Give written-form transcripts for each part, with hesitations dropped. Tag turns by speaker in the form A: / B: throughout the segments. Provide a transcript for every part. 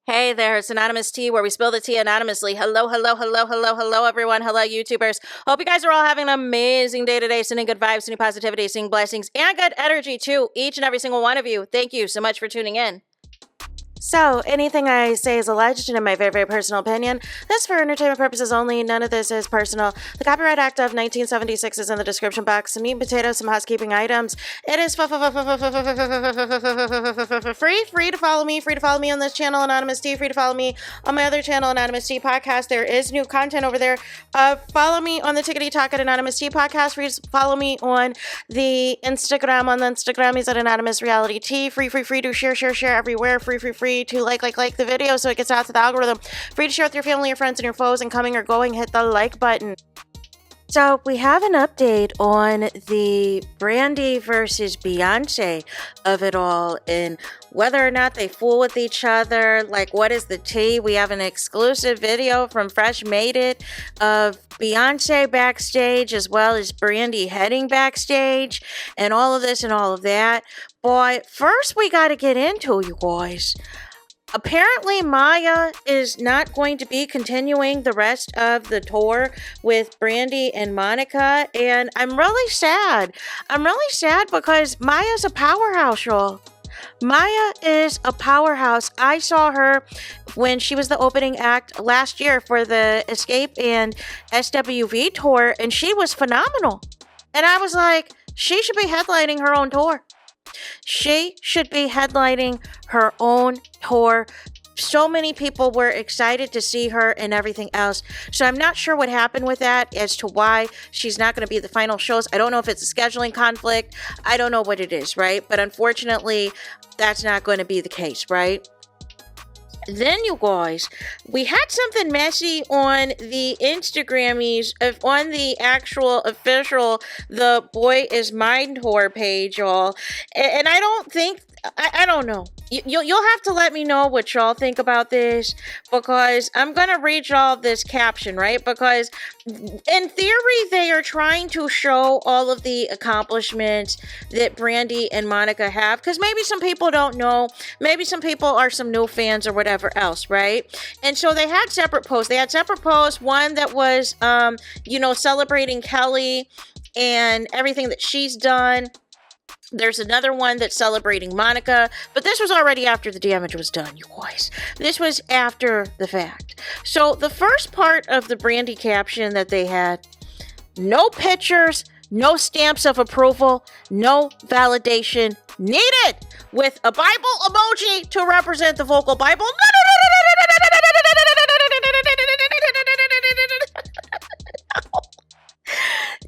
A: Hey there, it's Anonymous Tea, where we spill the tea anonymously. Hello, everyone. Hello, YouTubers. Hope you guys are all having an amazing day today, sending good vibes, sending positivity, sending blessings, and good energy to each and every single one of you. Thank you so much for tuning in. So, anything I say is alleged and in my very, very personal opinion. This is for entertainment purposes only. None of this is personal. The Copyright Act of 1976 is in the description box. Some meat and potatoes, some housekeeping items. It is free to follow me. Free to follow me on this channel, Anonymous Tea. Free to follow me on my other channel, Anonymous Tea Podcast. There is new content over there. Follow me on the Tickety Talk at Anonymous Tea Podcast. Free to follow me on the Instagram. On the Instagram is at Anonymous Reality Tea. Free to share everywhere. Free to like the video so it gets out to the algorithm. Free to share with your family, your friends, and your foes, and coming or going, hit the like button. So we have an update on the Brandy versus Beyonce of it all, and whether or not they fool with each other. Like, what is the tea? We have an exclusive video from Fresh Made It of Beyonce backstage, as well as Brandy heading backstage, and all of this and all of that. But first we got to get into, you guys. Apparently, Maya is not going to be continuing the rest of the tour with Brandy and Monica, and I'm really sad. I'm really sad because Maya's a powerhouse, y'all. Maya is a powerhouse. I saw her when she was the opening act last year for the Escape and SWV tour, and she was phenomenal. And I was like, she should be headlining her own tour. She should be headlining her own tour. So many people were excited to see her and everything else. So I'm not sure what happened with that as to why she's not going to be at the final shows. I don't know if it's a scheduling conflict. I don't know what it is, right? But unfortunately, that's not going to be the case, right? Then, you guys, we had something messy on the Instagrammies, on the actual official The Boy Is Mine tour page, y'all. And I don't think, I don't know. You'll have to let me know what y'all think about this, because I'm going to read y'all this caption, right? Because in theory, they are trying to show all of the accomplishments that Brandy and Monica have, because maybe some people don't know. Maybe some people are some new fans or whatever else, right? And so they had separate posts. They had separate posts. One that was, celebrating Kelly and everything that she's done. There's another one that's celebrating Monica, but this was already after the damage was done, you guys. This was after the fact. So the first part of the Brandy caption that they had, no pictures, no stamps of approval, no validation needed, with a Bible emoji to represent the vocal Bible.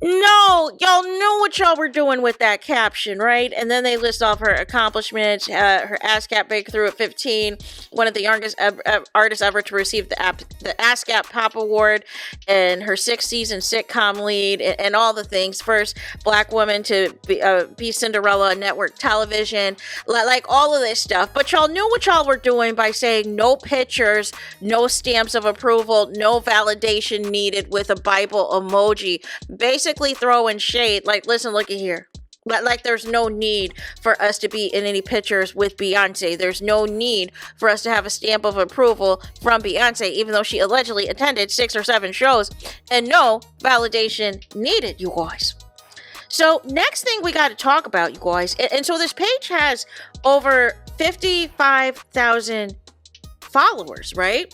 A: No, y'all knew what y'all were doing with that caption, right? And then they list off her accomplishments, her ASCAP breakthrough at 15, one of the youngest artists ever to receive the ASCAP Pop Award, and her 6th season sitcom lead, and all the things. First Black woman to be Cinderella on network television, like all of this stuff. But y'all knew what y'all were doing by saying no pictures, no stamps of approval, no validation needed, with a Bible emoji. Basically throwing shade, like, listen, look at here. Like, there's no need for us to be in any pictures with Beyonce. There's no need for us to have a stamp of approval from Beyonce, even though she allegedly attended 6 or 7 shows, and no validation needed, you guys. So next thing we got to talk about, you guys, and so this page has over 55,000 followers, right?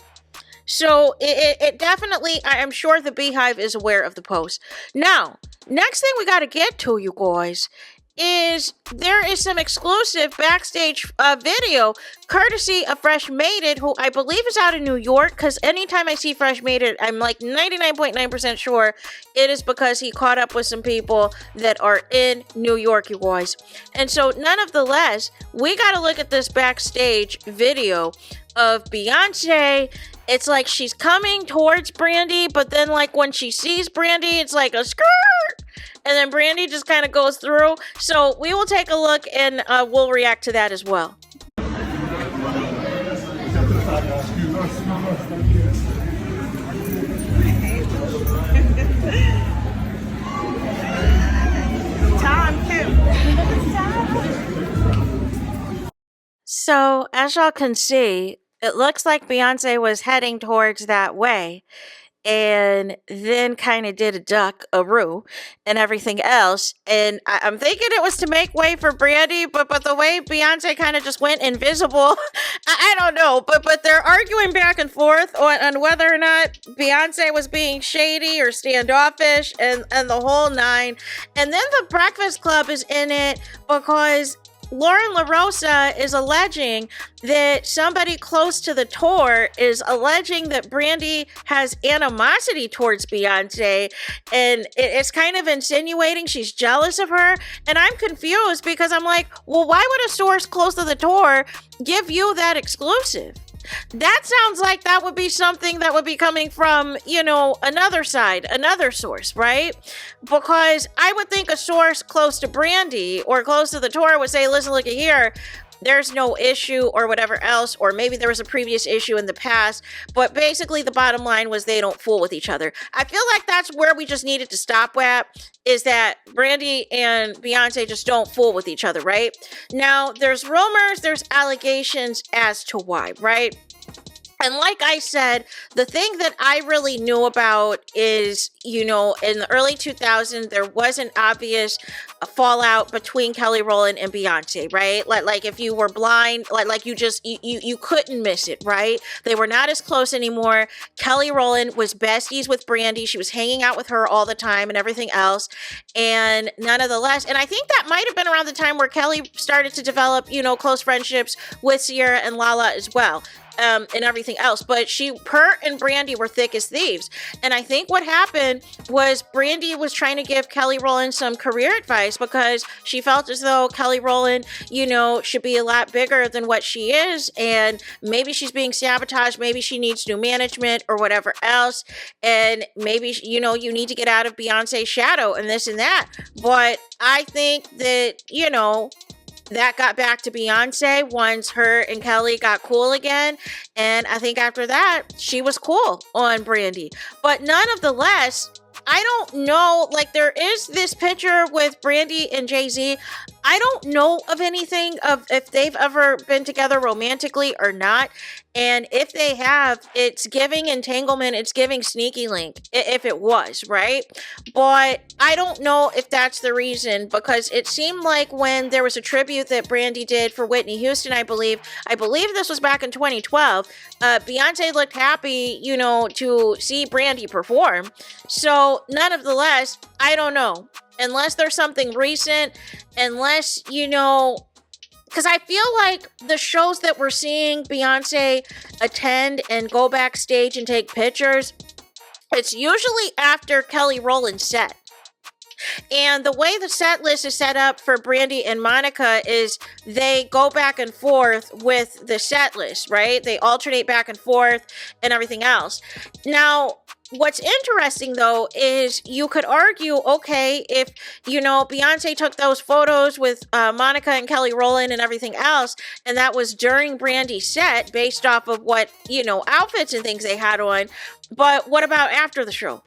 A: So it definitely, I'm sure the Beehive is aware of the post. Now, next thing we got to get to, you guys, is there is some exclusive backstage video courtesy of Fresh Made It, who I believe is out of New York, because anytime I see Fresh Made It, I'm like 99.9% sure it is because he caught up with some people that are in New York, you guys. And so none of the less, we got to look at this backstage video of Beyonce. It's like she's coming towards Brandy, but then, like, when she sees Brandy, it's like a skirt, and then Brandy just kind of goes through. So we will take a look, and we'll react to that as well. So as y'all can see, it looks like Beyonce was heading towards that way, and then kind of did a duck, a roo, and everything else. And I'm thinking it was to make way for Brandy, but the way Beyonce kind of just went invisible, I don't know. But they're arguing back and forth on whether or not Beyonce was being shady or standoffish, and the whole nine. And then the Breakfast Club is in it because Lauren LaRosa is alleging that somebody close to the tour is alleging that Brandy has animosity towards Beyonce, and it's kind of insinuating she's jealous of her. And I'm confused because I'm like, well, why would a source close to the tour give you that exclusive? That sounds like that would be something that would be coming from, another side, another source, right? Because I would think a source close to Brandy or close to the tour would say, listen, look at here, there's no issue or whatever else, or maybe there was a previous issue in the past, but basically the bottom line was they don't fool with each other. I feel like that's where we just needed to stop at, is that Brandy and Beyonce just don't fool with each other, right? Now, there's rumors, there's allegations as to why, right? And like I said, the thing that I really knew about is, in the early 2000s, there was an obvious fallout between Kelly Rowland and Beyonce, right? Like if you were blind, like you just, you couldn't miss it, right? They were not as close anymore. Kelly Rowland was besties with Brandy. She was hanging out with her all the time and everything else. And none of the less, and I think that might have been around the time where Kelly started to develop, close friendships with Sierra and Lala as well. And everything else, but her and Brandy were thick as thieves. And I think what happened was Brandy was trying to give Kelly Rowland some career advice because she felt as though Kelly Rowland, should be a lot bigger than what she is, and maybe she's being sabotaged, maybe she needs new management or whatever else, and maybe, you need to get out of Beyonce's shadow and this and that. But I think that, that got back to Beyonce once her and Kelly got cool again. And I think after that, she was cool on Brandy. But none of the less, I don't know, like there is this picture with Brandy and Jay-Z. I don't know of anything of if they've ever been together romantically or not. And if they have, it's giving entanglement, it's giving sneaky link, if it was, right? But I don't know if that's the reason, because it seemed like when there was a tribute that Brandy did for Whitney Houston, I believe this was back in 2012, Beyonce looked happy, to see Brandy perform. So nonetheless, I don't know. Unless there's something recent, unless, because I feel like the shows that we're seeing Beyonce attend and go backstage and take pictures, it's usually after Kelly Rowland's set. And the way the set list is set up for Brandy and Monica is they go back and forth with the set list, right? They alternate back and forth and everything else. Now, what's interesting, though, is you could argue, okay, if, Beyonce took those photos with Monica and Kelly Rowland and everything else, and that was during Brandy's set based off of what, outfits and things they had on. But what about after the show?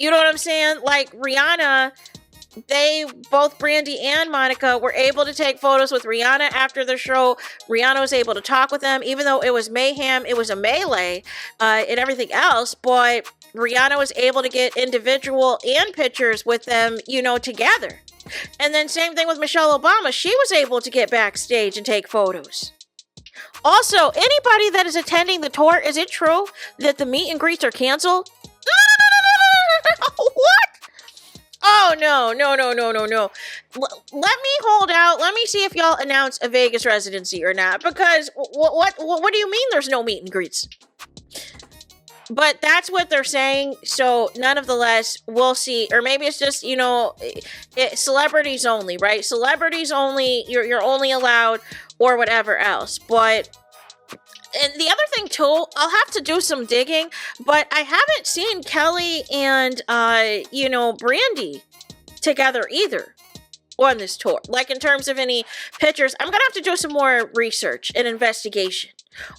A: You know what I'm saying? Like Rihanna, both Brandy and Monica were able to take photos with Rihanna after the show. Rihanna was able to talk with them, even though it was mayhem, it was a melee, and everything else. But Rihanna was able to get individual and pictures with them, together. And then same thing with Michelle Obama. She was able to get backstage and take photos. Also, anybody that is attending the tour, is it true that the meet and greets are canceled? What? Oh, no. Let me hold out. Let me see if y'all announce a Vegas residency or not. Because what do you mean there's no meet and greets? But that's what they're saying. So nonetheless, we'll see. Or maybe it's just, celebrities only, right? Celebrities only. You're only allowed or whatever else. But... And the other thing, too, I'll have to do some digging, but I haven't seen Kelly and, Brandy together either on this tour. Like, in terms of any pictures, I'm going to have to do some more research and investigation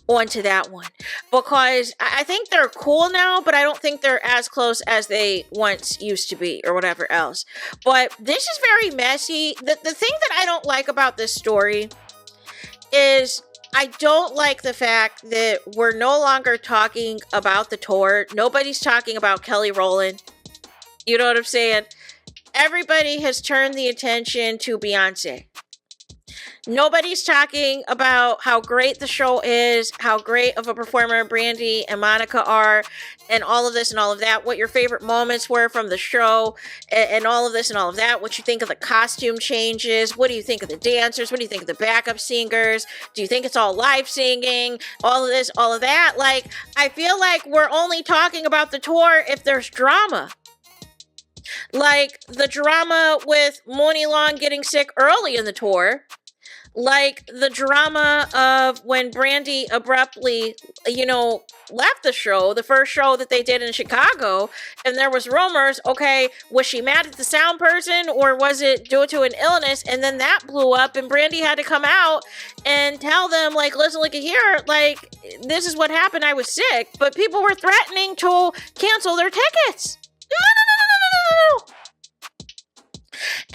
A: onto that one. Because I think they're cool now, but I don't think they're as close as they once used to be or whatever else. But this is very messy. The thing that I don't like about this story is... I don't like the fact that we're no longer talking about the tour. Nobody's talking about Kelly Rowland. You know what I'm saying? Everybody has turned the attention to Beyonce. Nobody's talking about how great the show is, how great of a performer Brandy and Monica are, and all of this and all of that, what your favorite moments were from the show, and all of this and all of that, what you think of the costume changes, what do you think of the dancers, what do you think of the backup singers, do you think it's all live singing, all of this, all of that. Like, I feel like we're only talking about the tour if there's drama. Like the drama with Moni Long getting sick early in the tour. Like the drama of when Brandy abruptly, left the show, the first show that they did in Chicago, and there was rumors, okay, was she mad at the sound person or was it due to an illness? And then that blew up and Brandy had to come out and tell them, like, listen, look at here, like, this is what happened, I was sick, but people were threatening to cancel their tickets. No.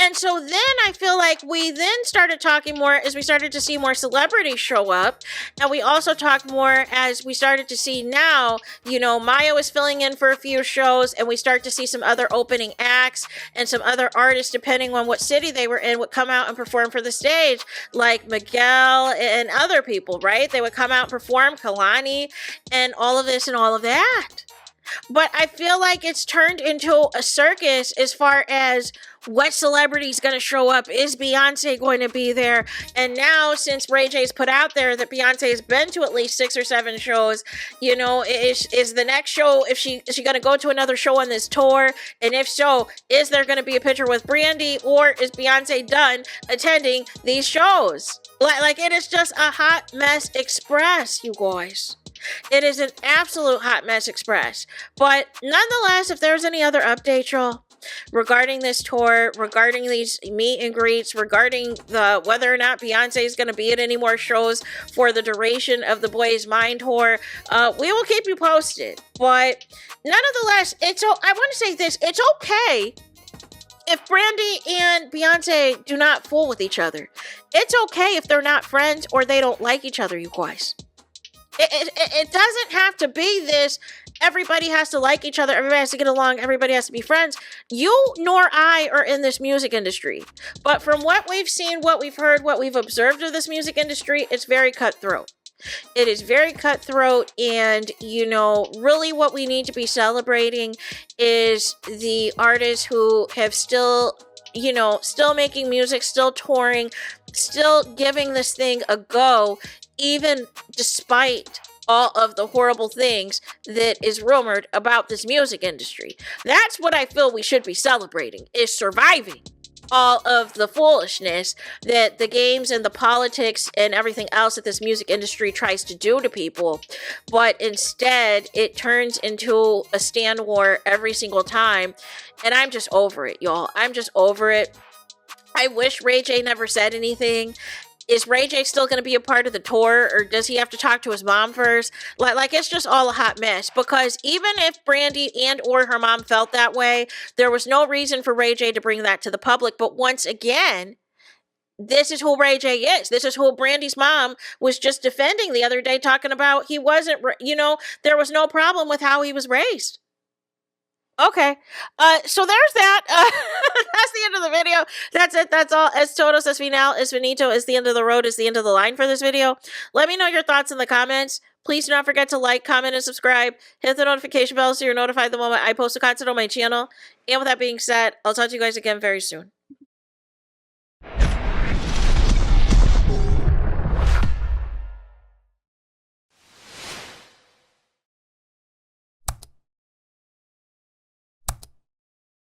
A: And so then I feel like we then started talking more as we started to see more celebrities show up. And we also talked more as we started to see now, Maya was filling in for a few shows and we start to see some other opening acts and some other artists, depending on what city they were in, would come out and perform for the stage, like Miguel and other people, right? They would come out and perform, Kalani, and all of this and all of that. But I feel like it's turned into a circus as far as what celebrity's going to show up. Is Beyonce going to be there? And now, since Ray J's put out there that Beyonce has been to at least 6 or 7 shows, is the next show, is she going to go to another show on this tour? And if so, is there going to be a picture with Brandy, or is Beyonce done attending these shows? Like it is just a hot mess express, you guys. It is an absolute hot mess express. But nonetheless, if there's any other updates, y'all, regarding this tour, regarding these meet and greets, regarding the whether or not Beyonce is going to be at any more shows for the duration of the Boy Is Mine tour, we will keep you posted. But nonetheless, I want to say this, it's okay if Brandy and Beyonce do not fool with each other. It's okay if they're not friends or they don't like each other, you guys. It doesn't have to be this, everybody has to like each other, everybody has to get along, everybody has to be friends. You nor I are in this music industry. But from what we've seen, what we've heard, what we've observed of this music industry, it's very cutthroat. It is very cutthroat, and, really what we need to be celebrating is the artists who have still making music, still touring, still giving this thing a go, even despite all of the horrible things that is rumored about this music industry. That's what I feel we should be celebrating, is surviving all of the foolishness that the games and the politics and everything else that this music industry tries to do to people. But instead, it turns into a stand war every single time. And I'm just over it, y'all. I'm just over it. I wish Ray J never said anything. Is Ray J still going to be a part of the tour, or does he have to talk to his mom first? Like it's just all a hot mess, because even if Brandy and or her mom felt that way, there was no reason for Ray J to bring that to the public. But once again, this is who Ray J is. This is who Brandy's mom was just defending the other day, talking about he wasn't, there was no problem with how he was raised. Okay, so there's that. That's the end of the video. That's it. That's all. Es todos, es final, es finito, is the end of the road, is the end of the line for this video. Let me know your thoughts in the comments. Please do not forget to like, comment, and subscribe. Hit the notification bell so you're notified the moment I post a content on my channel. And with that being said, I'll talk to you guys again very soon.